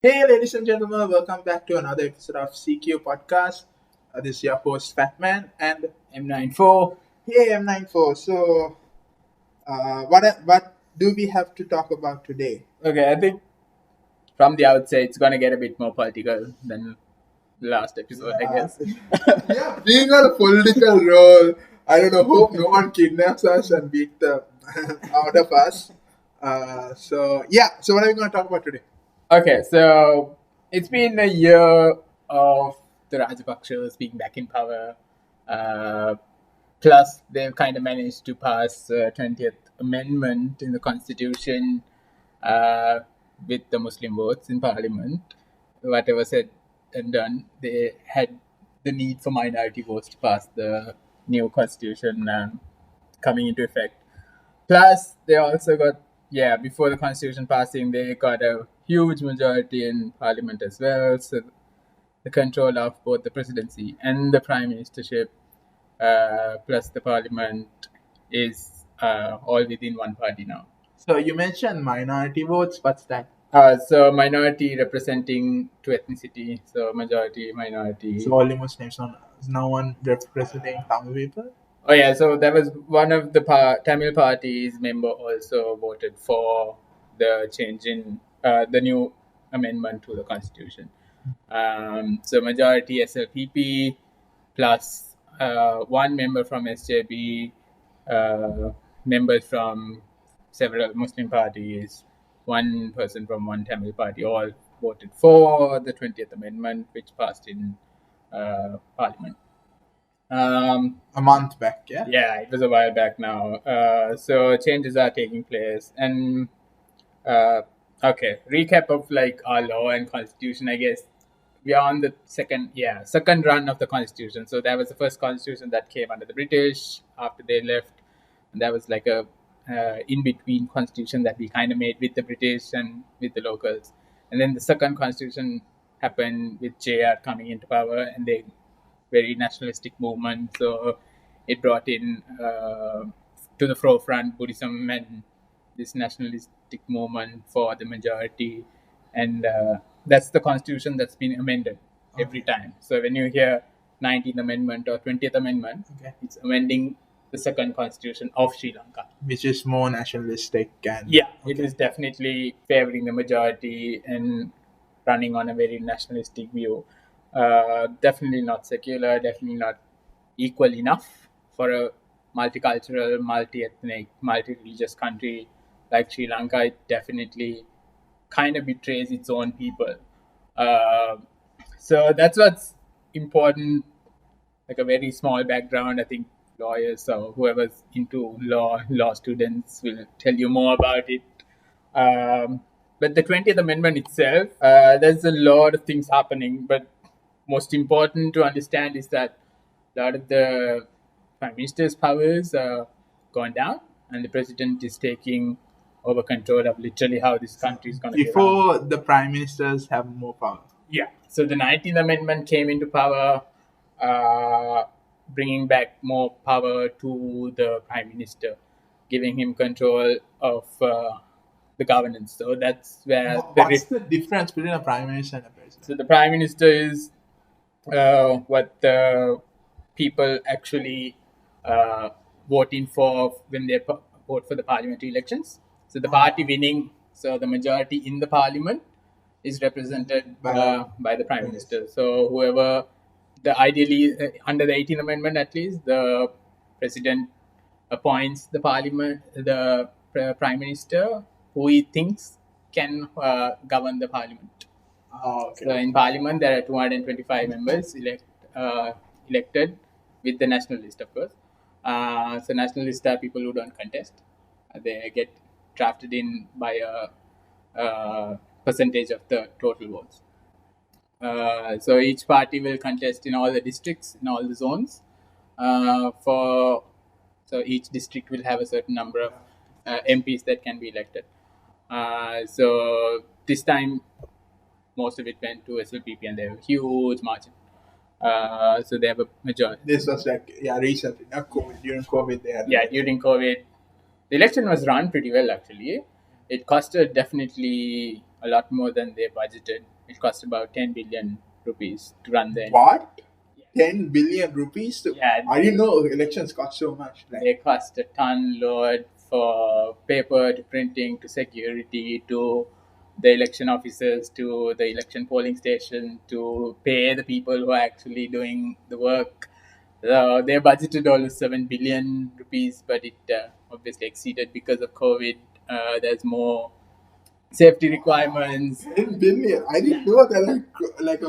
Hey, ladies and gentlemen, welcome back to another episode of CQ Podcast. This is your host, Fatman, and M94. hey, M94. So, what do we have to talk about today? Okay, I think from the outset it's gonna get a bit more political than the last episode, I Yeah, guess. yeah, being on a political role, I don't know. Hope no one kidnaps us and beat the out of us. So what are we going to talk about today? Okay, so it's been a year of the Rajapakshas being back in power. Uh, Plus, they've kind of managed to pass 20th Amendment in the Constitution uh, with the Muslim votes in Parliament. Whatever said and done, they had the need for minority votes to pass the new Constitution coming into effect. Plus, they also got, yeah, before the Constitution passing, they got a huge majority in Parliament as well. So the control of both the presidency and the prime ministership plus the parliament is all within one party now. So you mentioned minority votes. What's that? So minority representing two ethnicity, so majority, minority. So only Muslims, no one representing Tamil people. Oh yeah, so that was one of the Tamil party's member also voted for the change in the new amendment to the constitution. So majority SLPP plus one member from SJB, members from several Muslim parties, one person from one Tamil party, all voted for the 20th Amendment, which passed in Parliament. A month back, yeah. Yeah, it was a while back now. So changes are taking place, and okay, recap of like our law and constitution. I guess we are on the second run of the constitution. So that was the first constitution that came under the British after they left, and that was like a in between constitution that we kind of made with the British and with the locals. And then the second constitution happened with JR coming into power, and they very nationalistic movement. So it brought in to the forefront Buddhism and this nationalistic movement for the majority, and that's the constitution that's been amended every time. So when you hear 19th Amendment or 20th Amendment, Okay. it's amending the second constitution of Sri Lanka. Which is more nationalistic and Yeah, it is definitely favoring the majority and running on a very nationalistic view. Definitely not secular, definitely not equal enough for a multicultural, multi-ethnic, multi-religious country like Sri Lanka. It definitely kind of betrays its own people. Uh, so that's what's important, like a very small background. I think lawyers or whoever's into law students will tell you more about it. But the 20th Amendment itself, there's a lot of things happening. But most important to understand is that a lot of the prime minister's powers are gone down, and the president is taking over control of literally how this country is going to be run. before the prime ministers have more power. Yeah. So the 19th Amendment came into power, uh, bringing back more power to the Prime Minister, giving him control of the governance. So that's where What's the difference between a prime minister and a president? so the Prime Minister is what the people actually voting for when they vote for the parliamentary elections. So the party winning, so the majority in the parliament is represented by the prime minister. So whoever ideally under the 18th Amendment, at least the president appoints the parliament, the prime minister who he thinks can govern the parliament. Okay. So in parliament there are 225 members elected with the national list, of course. So national list are people who don't contest. They get drafted in by a percentage of the total votes. So each party will contest in all the districts, in all the zones. For so each district will have a certain number of MPs that can be elected. So this time, most of it went to SLPP, and they have a huge margin. So they have a majority. This was like recently, not COVID. During COVID, they had Yeah, during COVID, the election was run pretty well actually. It costed definitely a lot more than they budgeted. It cost about 10 billion rupees to run the What? 10 billion rupees? Yeah, I didn't know elections cost so much. they cost a ton load for paper to printing to security to the election officers to the election polling station to pay the people who are actually doing the work. They budgeted almost 7 billion rupees, but it obviously exceeded because of COVID. There's more safety requirements. 10 billion. I didn't know that.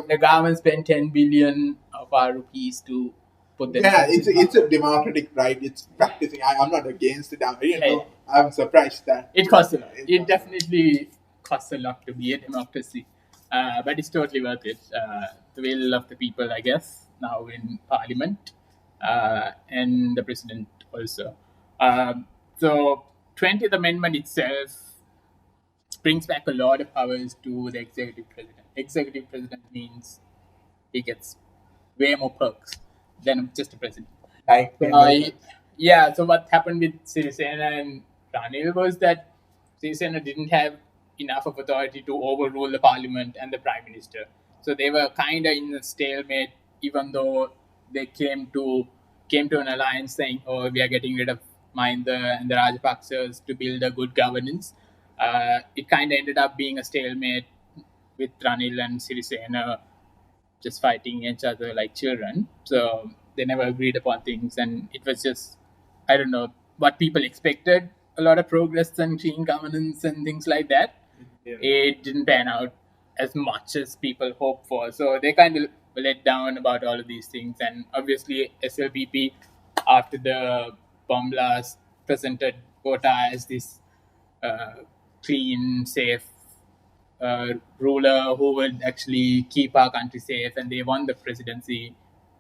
The government spent 10 billion of our rupees to put them. Yeah, it's a democratic right. It's practicing. I'm not against it. I didn't know. I'm surprised that It costs a lot. It definitely costs a lot to be a democracy, but it's totally worth it. The will of the people, I guess, now in parliament, and the president also. So, 20th Amendment itself brings back a lot of powers to the executive president. Executive president means he gets way more perks than just a president. Like, Yeah, so what happened with Sirisena and Ranil was that Sirisena didn't have enough of authority to overrule the parliament and the prime minister. So they were kind of in a stalemate, even though they came to an alliance saying, "Oh, we are getting rid of Mahinda and the Rajapaksas to build a good governance." It kind of ended up being a stalemate with Ranil and Sirisena just fighting each other like children. So they never agreed upon things, and it was just, I don't know, what people expected, a lot of progress and clean governance and things like that. It didn't pan out as much as people hoped for. So they kind of let down about all of these things. And obviously, SLPP, after the bomb blast, presented Kota as this clean, safe ruler who would actually keep our country safe, and they won the presidency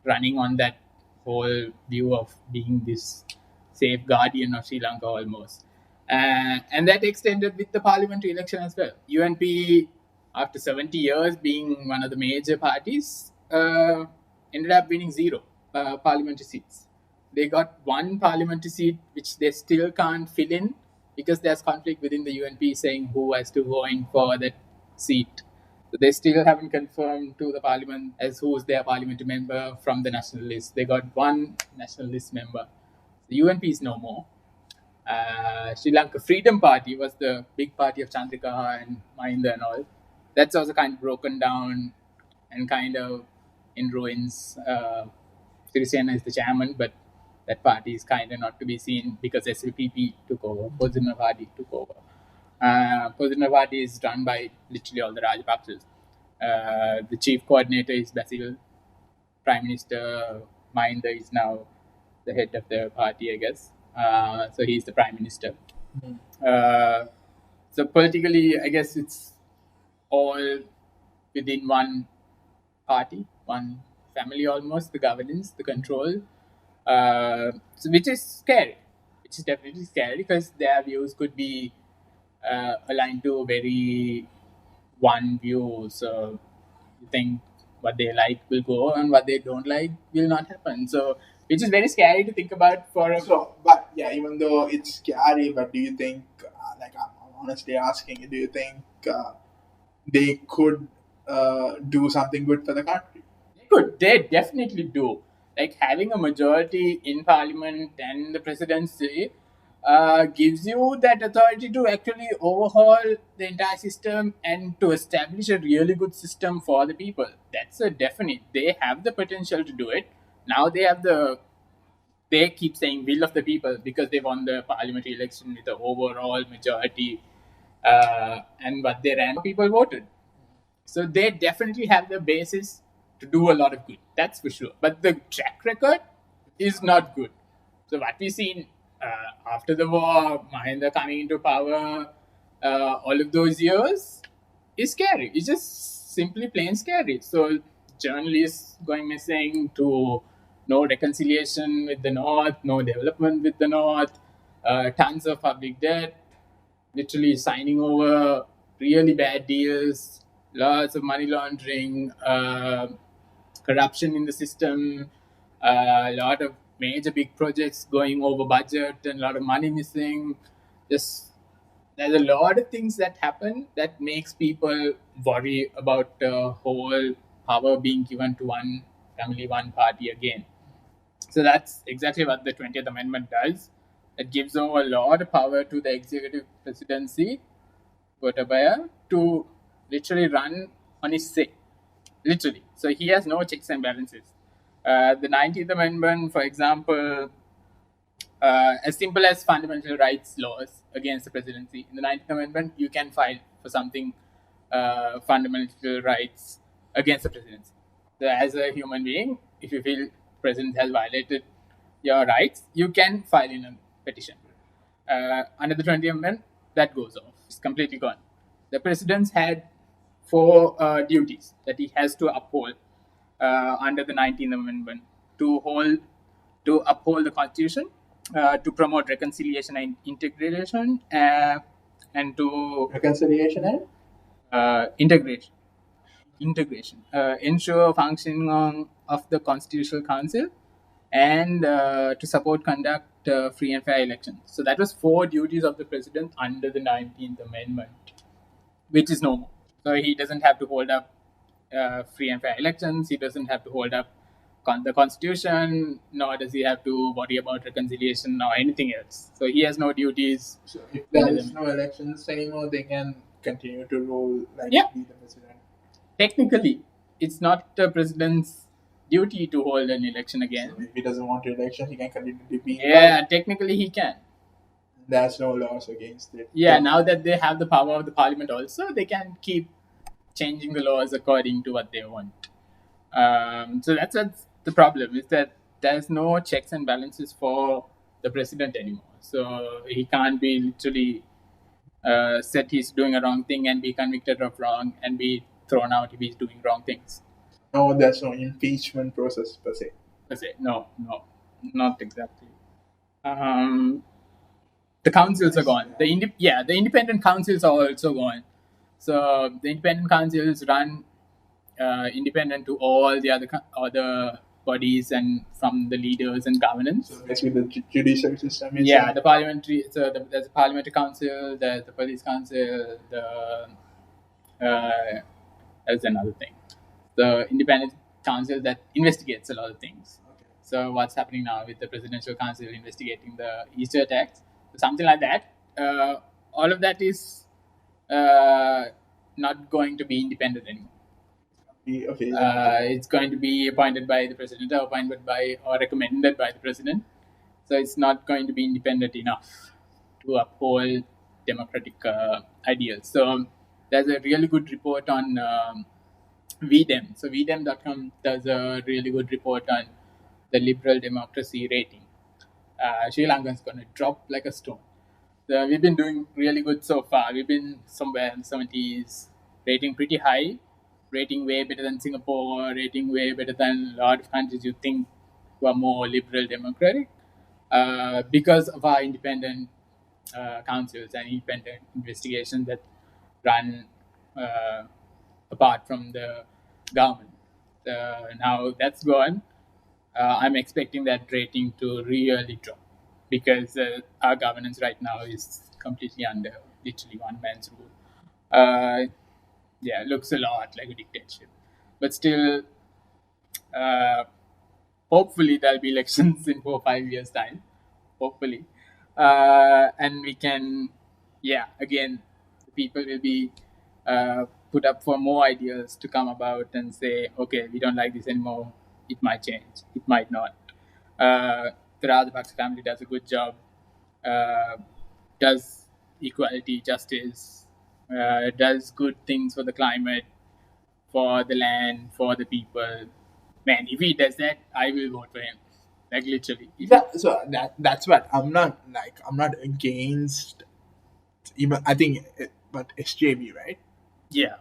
running on that whole view of being this safe guardian of Sri Lanka almost. And that extended with the parliamentary election as well. UNP, after 70 years being one of the major parties, ended up winning zero parliamentary seats. They got one parliamentary seat, which they still can't fill in because there's conflict within the UNP saying who has to go in for that seat. So they still haven't confirmed to the parliament as who's their parliamentary member from the national list. They got one national list member. The UNP is no more. Sri Lanka Freedom Party was the big party of Chandrika and Mahinda and all. That's also kind of broken down and kind of in ruins. Sirisena is the chairman, but that party is kind of not to be seen because SLPP took over, Pozhana Party took over. Pozhana Party is run by literally all the Rajapaksas. The chief coordinator is Basil. Prime Minister Mahinda is now the head of the party, I guess. So he's the prime minister. So politically, I guess it's all within one party, one family almost, the governance, the control, so which is scary. Which is definitely scary because their views could be aligned to very one view. So you think what they like will go and what they don't like will not happen. So which is very scary to think about for a. So, but yeah, even though it's scary, but do you think, like, I'm honestly asking, do you think they could do something good for the country? They definitely do. Like having a majority in parliament and the presidency gives you that authority to actually overhaul the entire system and to establish a really good system for the people. That's a definite. They have the potential to do it. Now they have the. They keep saying will of the people because they won the parliamentary election with the overall majority, and what they ran, people voted. So they definitely have the basis to do a lot of good. That's for sure. But the track record is not good. So what we've seen after the war, Mahinda coming into power, all of those years is scary. It's just simply plain scary. So journalists going missing, to no reconciliation with the North, no development with the North, tons of public debt, literally signing over really bad deals, lots of money laundering, corruption in the system, a lot of major big projects going over budget and a lot of money missing. Just there's a lot of things that happen that makes people worry about the whole power being given to one family, one party again. So that's exactly what the 20th Amendment does. It gives over a lot of power to the executive presidency, Gotabaya, to literally run on his say. Literally. So he has no checks and balances. The 19th Amendment, for example, as simple as fundamental rights laws against the presidency. In the 19th Amendment, you can file for something fundamental rights against the presidency. So, as a human being, if you feel president has violated your rights, you can file in a petition. Under the 20th Amendment, that goes off. It's completely gone. The president had four duties that he has to uphold under the 19th Amendment to uphold the Constitution, to promote reconciliation and integration, and to Reconciliation and integration, ensure functioning of the Constitutional Council, and to support conduct free and fair elections. So that was four duties of the president under the 19th Amendment, which is no more. So he doesn't have to hold up free and fair elections. He doesn't have to hold up the constitution, nor does he have to worry about reconciliation or anything else. So he has no duties. so if there is no elections anymore, they can continue to rule like Yeah. be the president. Technically, it's not the president's duty to hold an election again. So if he doesn't want election, he can continue to be. Yeah, technically he can. There's no laws against it. Yeah, now that they have the power of the parliament also, they can keep changing the laws according to what they want. So that's the problem, is that there's no checks and balances for the president anymore. So he can't be literally said he's doing a wrong thing and be convicted of wrong and be thrown out if he's doing wrong things. No, there's no impeachment process per se. No, not exactly. The councils are gone. The independent councils are also gone. So the independent councils run independent to all the other bodies and from the leaders and governance. So basically, the judicial system is. Yeah, the parliamentary. So there's a parliamentary council. There's the police council. There's another thing. The independent council that investigates a lot of things. Okay. So what's happening now with the presidential council investigating the Easter attacks, something like that. All of that is not going to be independent anymore. Okay. It's going to be appointed by the president, or appointed by, or recommended by the president. So it's not going to be independent enough to uphold democratic ideals. So there's a really good report on VDEM. So VDEM.com does a really good report on the liberal democracy rating. Sri Lanka is going to drop like a stone. So we've been doing really good so far. We've been somewhere in the 70s, rating pretty high, rating way better than Singapore, rating way better than a lot of countries you think who are more liberal democratic, because of our independent councils and independent investigations that run apart from the government. Now that's gone. I'm expecting that rating to really drop, because our governance right now is completely under literally one man's rule. Yeah, looks a lot like a dictatorship, but still, hopefully there'll be elections in 4 or 5 years' time. Hopefully, and we can, again, the people will be put up for more ideas to come about and say, okay, we don't like this anymore. It might change. It might not. The Rajapaksa family does a good job. Does equality, justice, does good things for the climate, for the land, for the people. Man, if he does that, I will vote for him. Like literally. Yeah, so that's what I'm not against. Even I think, but SJB, right? Yeah.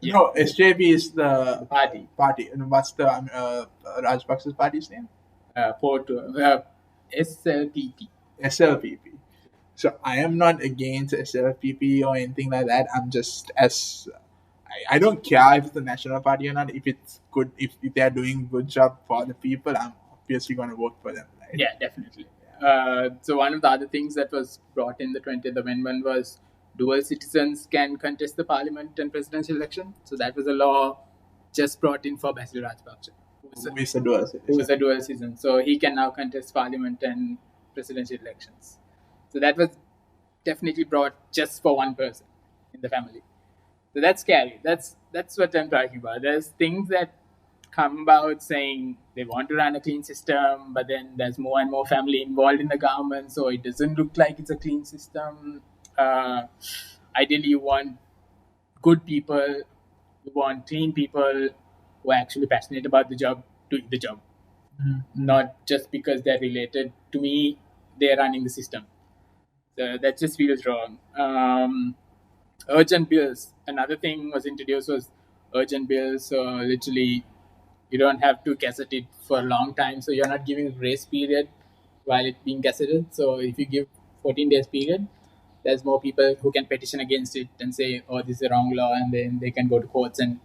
No, SJB is the Party. And what's the Rajapaksa's party's name? SLPP. SLPP. So I am not against SLPP or anything like that. I'm just I don't care if it's the national party or not. If it's good, if they're doing good job for the people, I'm obviously going to vote for them. Right? Yeah, definitely. So one of the other things that was brought in the 20th Amendment was dual citizens can contest the parliament and presidential election. So that was a law just brought in for Basil Rajapaksa, Who is a dual who is citizen? a dual citizen. So he can now contest parliament and presidential elections. So that was definitely brought just for one person in the family. So that's scary. That's what I'm talking about. There's things that come about saying they want to run a clean system, but then there's more and more family involved in the government, so it doesn't look like it's a clean system. Uh, Ideally, you want good people, you want clean people who are actually passionate about the job, doing the job, not just because they're related to me, they're running the system. So that just feels wrong. Urgent bills. Another thing was introduced was urgent bills. So literally, you don't have to gazette it for a long time. So you're not giving grace period while it being gazetted. So if you give 14 days period, there's more people who can petition against it and say, "Oh, this is a wrong law," and then they can go to courts and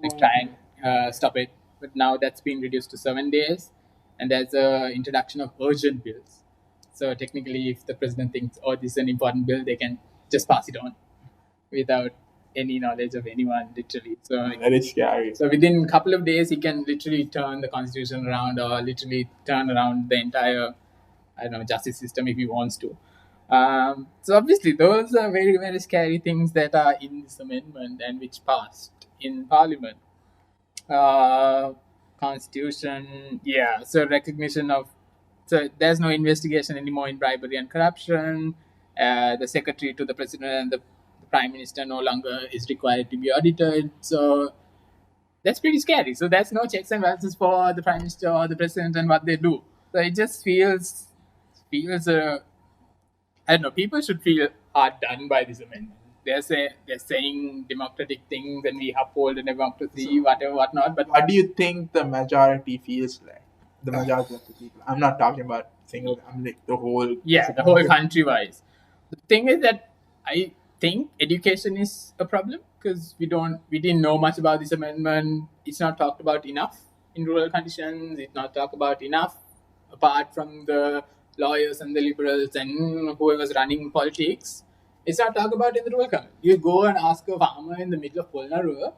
like try and stop it. But now that's been reduced to 7 days, and there's a introduction of urgent bills. So technically, if the president thinks, "Oh, this is an important bill," they can just pass it on without any knowledge of anyone, literally. So That is scary. so within a couple of days, he can literally turn the constitution around, or literally turn around the entire, I don't know, justice system if he wants to. So obviously, those are very very scary things that are in this amendment and which passed in Parliament. Uh, Constitution, yeah. So recognition of, so there's no investigation anymore in bribery and corruption. The secretary to the president and the prime minister no longer is required to be audited. So that's pretty scary. So there's no checks and balances for the prime minister or the president and what they do. So it just feels I don't know. People should feel hard done by this amendment. They're saying democratic things and we uphold the democracy, whatever, whatnot. But What do you think the majority feels like? The majority of the people. I'm not talking about single. I'm like the whole. yeah, the whole country wise. The thing is that I think education is a problem because we didn't know much about this amendment. It's not talked about enough in rural conditions. It's not talked about enough apart from the lawyers and the liberals and whoever's running politics. It's not talked about in the rural community. You go and ask a farmer in the middle of Polnarua,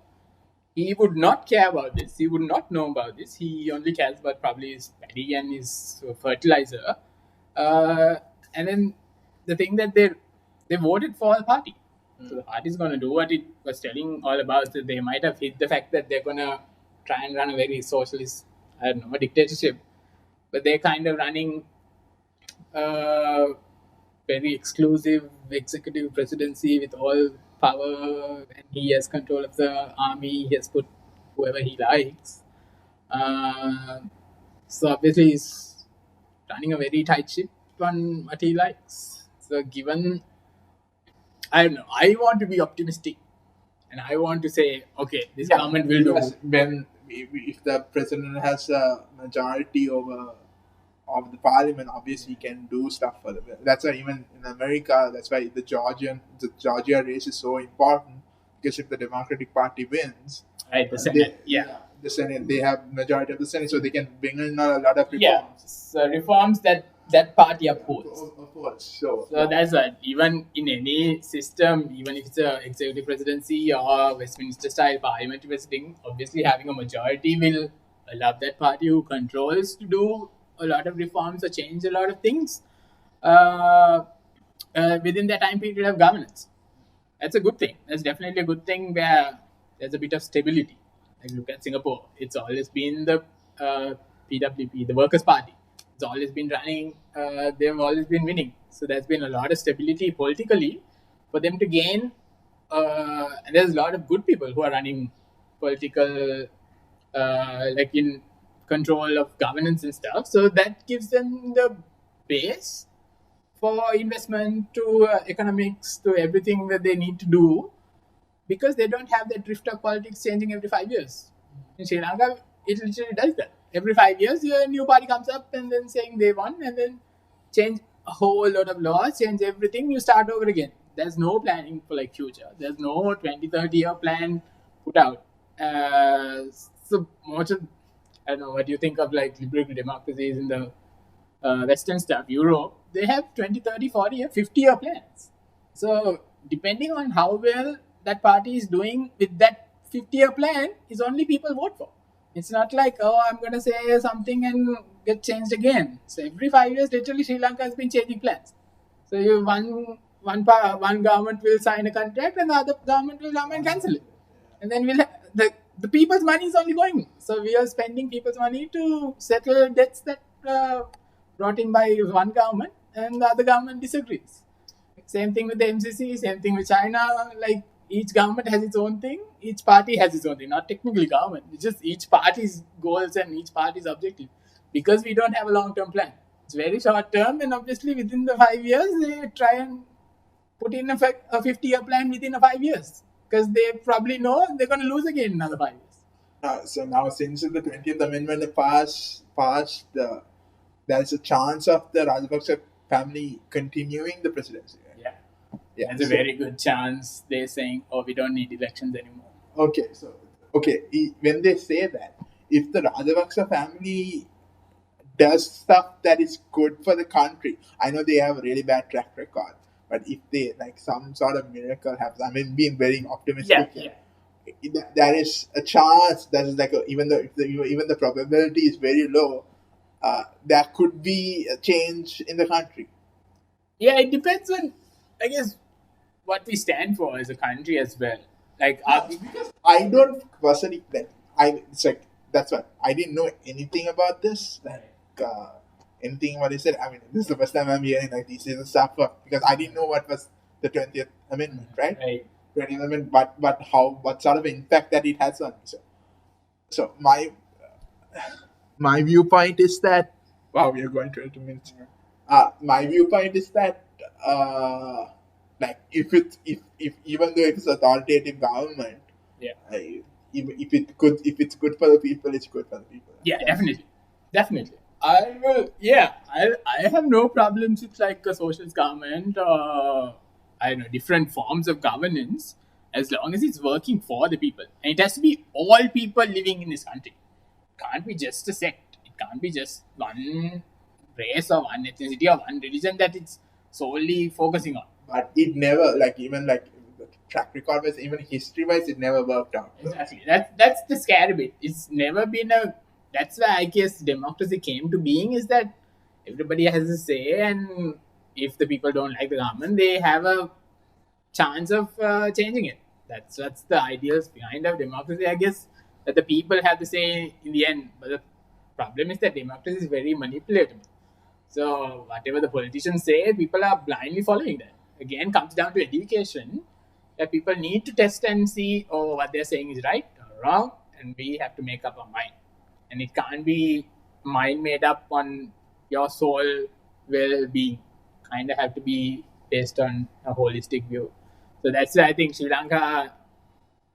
he would not care about this. He would not know about this. He only cares about probably his paddy and his fertilizer. Uh, and then the thing that they voted for the party. So the party is going to do what it was telling all about. So they might have hid the fact that they're going to try and run a very socialist, I don't know, a dictatorship. But they're kind of running a very exclusive executive presidency with all power, and he has control of the army. He has put whoever he likes. Uh, so obviously, he's running a very tight ship on what he likes. So given, I don't know, I want to be optimistic, and I want to say, okay, this government will do. Because when if the president has a majority over of the parliament, obviously he can do stuff for them. That's why even in America, that's why the Georgia race is so important, because if the Democratic Party wins, Right, the Senate, yeah. the Senate, they have majority of the Senate, so they can bring in a lot of reforms. Yeah, so reforms that party upholds. Of course, so So that's right. Even in any system, even if it's a executive presidency or Westminster style parliamentary president, obviously having a majority will allow that party who controls to do a lot of reforms or change a lot of things uh, within that time period of governance. That's a good thing. That's definitely a good thing where there's a bit of stability. Like look at Singapore. It's always been the PWP, the Workers' Party. It's always been running. They've always been winning. So there's been a lot of stability politically for them to gain. And there's a lot of good people who are running political, like in control of governance and stuff. So that gives them the base for investment to economics to everything that they need to do, because they don't have that drift of politics changing every 5 years. In Sri Lanka, it literally does that. Every 5 years, a new party comes up and then saying they won, and then change a whole lot of laws, change everything, you start over again. There's no planning for like future. There's no 20-30 year plan put out. So much of, I don't know, what do you think of like liberal democracies in the Western stuff, Europe, they have 20, 30, 40 year, 50 year plans. So depending on how well that party is doing with that 50-year plan, is only people vote for. It's not like, oh, I'm going to say something and get changed again. So every 5 years, literally, Sri Lanka has been changing plans. So one government will sign a contract and the other government will come and cancel it, and then the people's money is only going. So we are spending people's money to settle debts that brought in by one government, and the other government disagrees. Same thing with the MCC. Same thing with China. Like each government has its own thing. Each party has its own thing. Not technically government. It's just each party's goals and each party's objective. Because we don't have a long-term plan. It's very short term, and obviously within the 5 years they try and put in a 50-year plan within the 5 years, because they probably know they're going to lose again in another 5 years. So now, since the 20th Amendment passed, there's a chance of the Rajapaksa family continuing the presidency. Right? Yeah, there's a very good chance they're saying, "Oh, we don't need elections anymore." When they say that, if the Rajapaksa family does stuff that is good for the country, I know they have a really bad track record, but if they like some sort of miracle happens, I mean, being very optimistic. There is a chance that is like even though even the probability is very low, there could be a change in the country. Yeah, it depends on, I guess, what we stand for as a country as well. Like, because I don't personally it's like that's what I didn't know anything about this. Anything what they said. I mean, this is the first time I'm hearing like this is a stuff because I didn't know what was the 20th Amendment, right? 20th Amendment, but what sort of impact that it has on me. So my viewpoint is that wow, we are going 20 minutes. My viewpoint is that like if even though it's authoritative government, if it's good for the people, it's good for the people. Yeah, definitely. I have no problems with like a socialist government or I don't know, different forms of governance, as long as it's working for the people. And it has to be all people living in this country. It can't be just a sect. It can't be just one race or one ethnicity or one religion that it's solely focusing on. But it never, like, even like the track record wise, even history wise, it never worked out. Exactly. That's the scary bit. It's never been a. That's why I guess democracy came to being, is that everybody has a say, and if the people don't like the government, they have a chance of changing it. That's the ideals behind of democracy, I guess, that the people have to say in the end. But the problem is that democracy is very manipulatable. So whatever the politicians say, people are blindly following that. Again, comes down to education, that people need to test and see, oh, what they're saying is right or wrong, and we have to make up our mind. And it can't be mind made up on your soul well-being. Kind of have to be based on a holistic view. So that's why I think Sri Lanka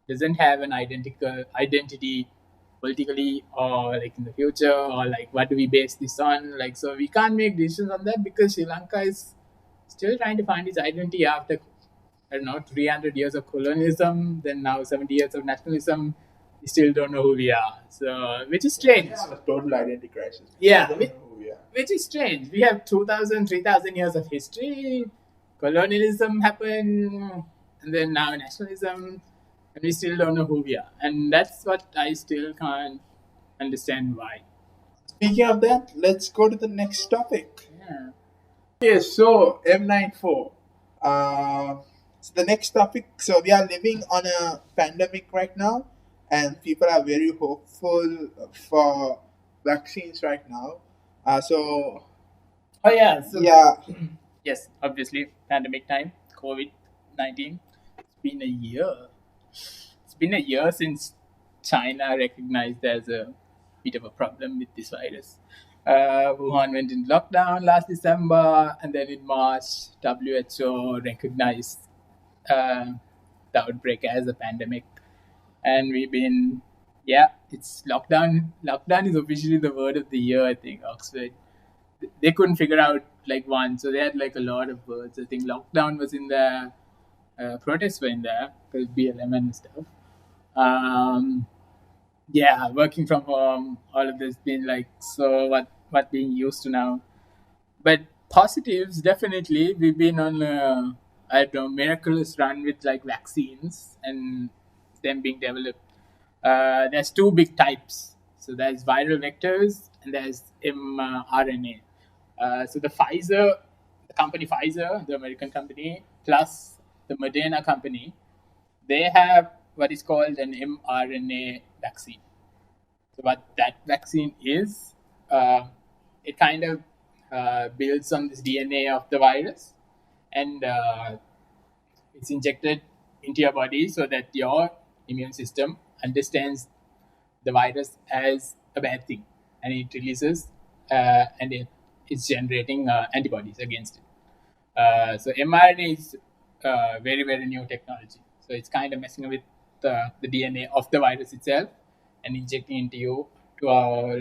doesn't have an identity politically, or like in the future, or like what do we base this on. Like, so we can't make decisions on that because Sri Lanka is still trying to find its identity after, I don't know, 300 years of colonialism, then now 70 years of nationalism. We still don't know who we are. So, which is strange. We have a total identity crisis. Yeah, which is strange. We have 2,000, 3,000 years of history. Colonialism happened, and then now nationalism, and we still don't know who we are. And that's what I still can't understand why. Speaking of that, let's go to the next topic. Yeah. Okay, so M94. So the next topic. So we are living on a pandemic right now, and people are very hopeful for vaccines right now. Yes, obviously, pandemic time, COVID-19. It's been a year. It's been a year since China recognized there's a bit of a problem with this virus. Wuhan went in lockdown last December, and then in March, WHO recognized the outbreak as a pandemic. And we've been, it's lockdown. Lockdown is officially the word of the year, I think, Oxford. They couldn't figure out like one, so they had like a lot of words. I think lockdown was in there, protests were in there, because BLM and stuff. Working from home, all of this been like, so what being used to now. But positives, definitely, we've been on I don't know, miraculous run with like vaccines and them being developed. There's two big types. So there's viral vectors and there's mRNA. So the company Pfizer, the American company, plus the Moderna company, they have what is called an mRNA vaccine. So what that vaccine is, uh, it kind of builds on this DNA of the virus, and it's injected into your body so that your immune system understands the virus as a bad thing, and it releases and it's generating antibodies against it. So mRNA is very very new technology. So it's kind of messing with the DNA of the virus itself and injecting into you to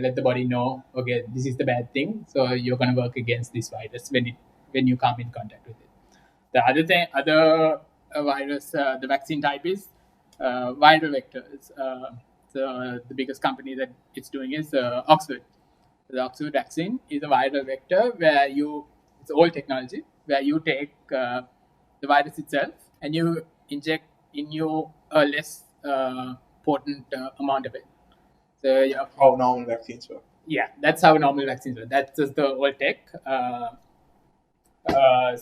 let the body know, okay, this is the bad thing. So you're going to work against this virus when you come in contact with it. The other virus, the vaccine type is viral vectors. So the biggest company that it's doing is Oxford. The Oxford vaccine is a viral vector where it's old technology, where you take the virus itself and you inject in you a less potent amount of it. So yeah, How normal vaccines work. yeah, that's how normal vaccines work. That's just the old tech.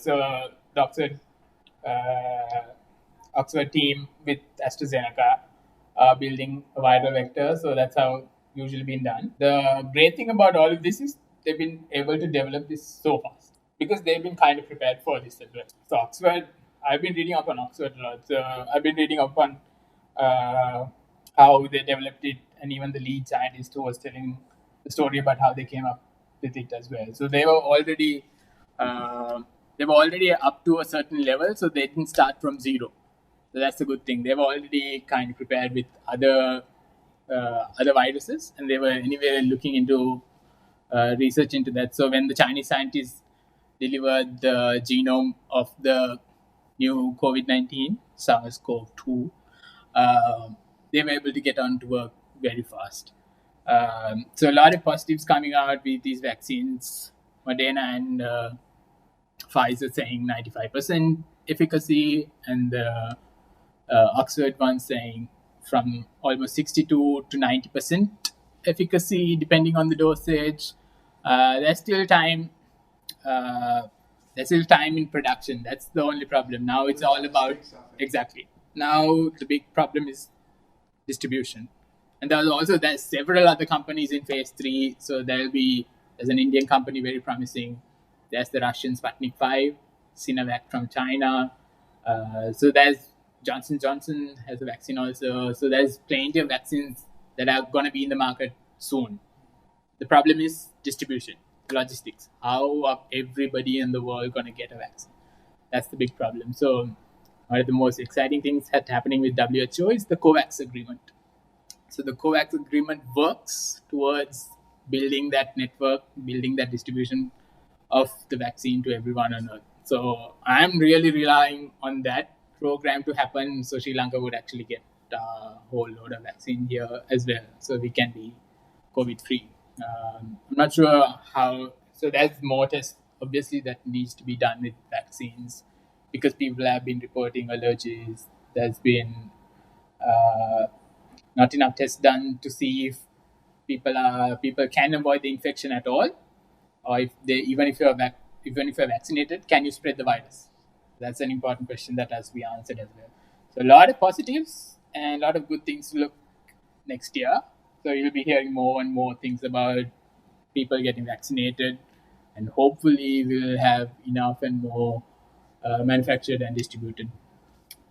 So the uh, Oxford team with AstraZeneca are building a viral vector. So that's how usually been done. The great thing about all of this is they've been able to develop this so fast because they've been kind of prepared for this as well. So Oxford, I've been reading up on Oxford a lot. So I've been reading up on uh, how they developed it, and even the lead scientist who was telling the story about how they came up with it as well. So they were already up to a certain level, so they didn't start from zero. So that's a good thing. They were already kind of prepared with other viruses, and they were anyway looking into research into that. So when the Chinese scientists delivered the genome of the new COVID-19 SARS-CoV-2, they were able to get on to work very fast. So a lot of positives coming out with these vaccines. Moderna and Pfizer saying 95% efficacy, and the Oxford one saying from almost 62 to 90% efficacy, depending on the dosage. There's still time. Uh, there's still time in production. That's the only problem. Now it's all about exactly. Now the big problem is distribution. And there's several other companies in phase 3. So there's an Indian company very promising. There's the Russian Sputnik 5, Sinovac from China. So there's Johnson has a vaccine also. So there's plenty of vaccines that are going to be in the market soon. The problem is distribution, logistics. How are everybody in the world going to get a vaccine? That's the big problem. So one of the most exciting things that's happening with WHO is the COVAX agreement. So the COVAX agreement works towards building that network, building that distribution of the vaccine to everyone on Earth. So I'm really relying on that program to happen. So Sri Lanka would actually get a whole load of vaccine here as well, so we can be COVID free. I'm not sure how. So there's more tests obviously that needs to be done with vaccines because people have been reporting allergies. There's been not enough tests done to see if people can avoid the infection at all, or if they even if you're vaccinated, can you spread the virus? That's an important question that has to be answered as well. So a lot of positives and a lot of good things to look next year. So you'll be hearing more and more things about people getting vaccinated, and hopefully we'll have enough and more manufactured and distributed.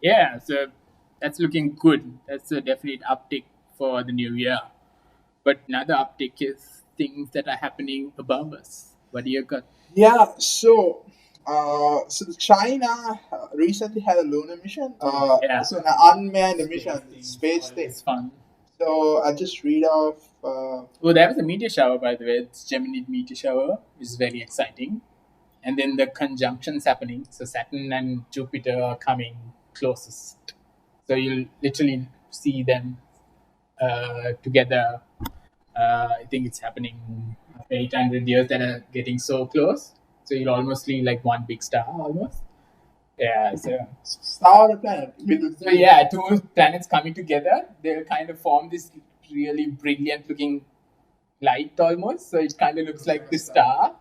Yeah, so that's looking good. That's a definite uptick for the new year. But another uptick is things that are happening above us. What do you got? Yeah, so China recently had a lunar mission. Yeah. So an unmanned mission, space thing. It's fun. So I'll just read off. Oh, there was a meteor shower, by the way. It's Gemini meteor shower, which is very exciting. And then the conjunctions happening. So Saturn and Jupiter are coming closest. So you'll literally see them together. I think it's happening after 800 years that are getting so close. So you'll almost see like one big star almost. Yeah, so Star planet. so yeah, two planets coming together, they'll kind of form this really brilliant looking light almost. So it kind of looks like the star.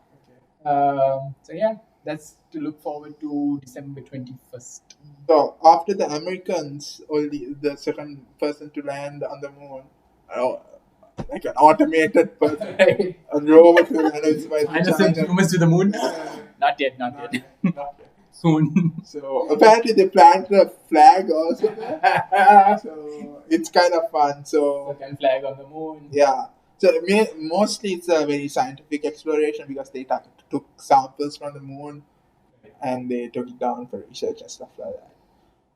So yeah, that's to look forward to December 21st. So after the Americans, only the second person to land on the moon, uh, like an automated person, Right. a robot will land by China sent China. humans to the moon? Not yet, not Not yet. yet, not yet. Soon. So apparently they planted a flag also there. So it's kind of fun. So Second flag on the moon. yeah. So mostly it's a very scientific exploration because they took samples from the moon and they took it down for research and stuff like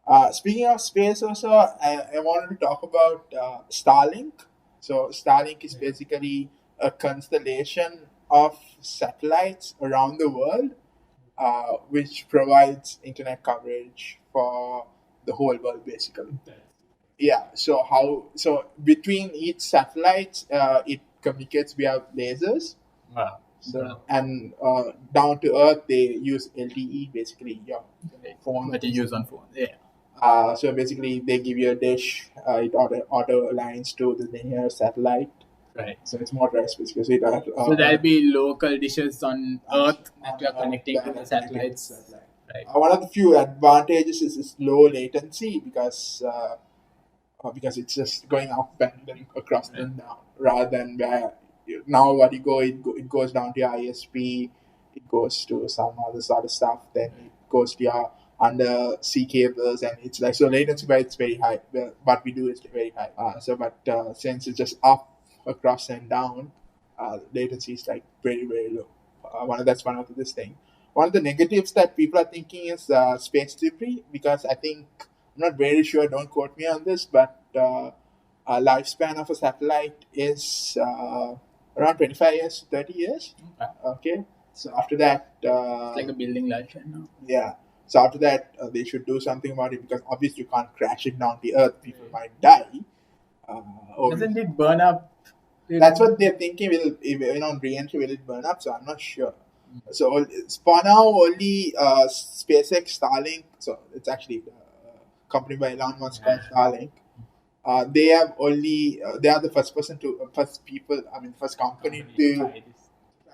that. Speaking of space, also, I wanted to talk about Starlink. So, Starlink is basically a constellation of satellites around the world, which provides internet coverage for the whole world, basically. Yeah. So between each satellites, it communicates via lasers. Wow. So and down to Earth, they use LTE, basically your phone. What you use on phone. Yeah. So basically, they give you a dish. It auto aligns to the linear satellite. Right. So it's motorized basically. So, So there'll be local dishes on Earth that we are connecting to the connecting satellites. to satellite. Right. One of the few advantages is low latency because it's just going up and then across and down rather than where now what you go it goes down to your ISP, it goes to some other sort of stuff, then it goes to your undersea cables, and it's like so latency wise it's very high. Well, what we do is very high. Since it's just up across and down, latency is like very very low. That's one of this thing. One of the negatives that people are thinking is space debris because I think I'm not very sure. Don't quote me on this, but a lifespan of a satellite is around 25 years to 30 years. Okay. Okay. So after that, It's like a building life right now. yeah. So after that, they should do something about it because obviously you can't crash it down the Earth. People might die. Doesn't it burn up? That's what they're thinking. Re-entry will it burn up? So I'm not sure. So for now, only SpaceX, Starlink. So it's actually company by Elon Musk called Starlink. They have only they are the first people. I mean, first company to try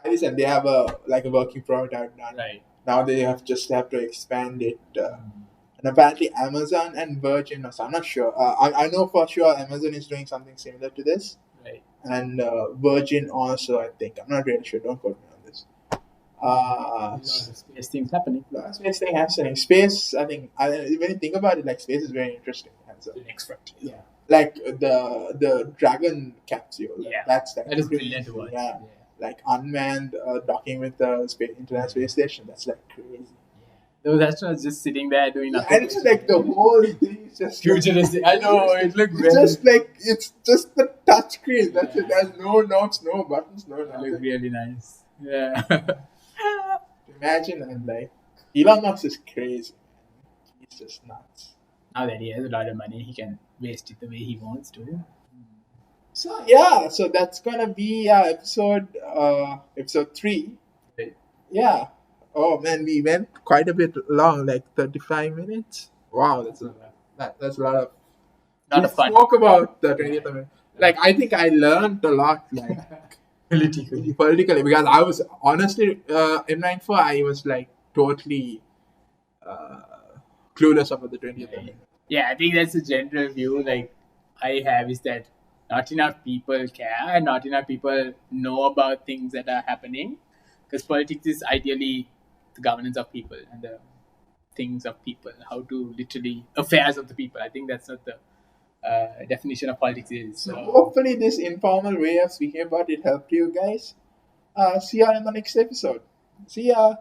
this, and they have a working prototype done. Right. Now they have to expand it. And apparently Amazon and Virgin, or so, I'm not sure. I know for sure Amazon is doing something similar to this, Right. and Virgin also. I think I'm not really sure. Don't quote me on this. A lot of space things happening. Space thing happening. Space. I think when you think about it, like space is very interesting. The next frontier. Yeah, like the Dragon capsule. Yeah. That's That is brilliant to watch. Yeah, like unmanned docking with the International Space Station. That's like crazy. Those astronauts just sitting there doing nothing. And it's like the whole thing is just Futuristic. I know, it looked It's very. just like it's just the touch screen. That's it. There's no knobs, no buttons, no It looked nothing. really nice. Yeah. Imagine and like Elon Musk is crazy. He's just nuts. Now that he has a lot of money, he can waste it the way he wants to. So yeah, so that's gonna be episode 3. Right. Yeah. Oh man, we went quite a bit long, like 35 minutes. Wow, that's a lot of. Lot We of fun. spoke about the 20th minute. Like I think I learned a lot, like politically, because I was honestly in 94 I was like totally clueless about the 20th minute. Yeah, I think that's a general view like I have is that not enough people care, not enough people know about things that are happening. Because politics is ideally the governance of people and the things of people, how to literally affairs of the people. I think that's not the definition of politics is. So hopefully this informal way of speaking about it helped you guys. See you in the next episode. See ya.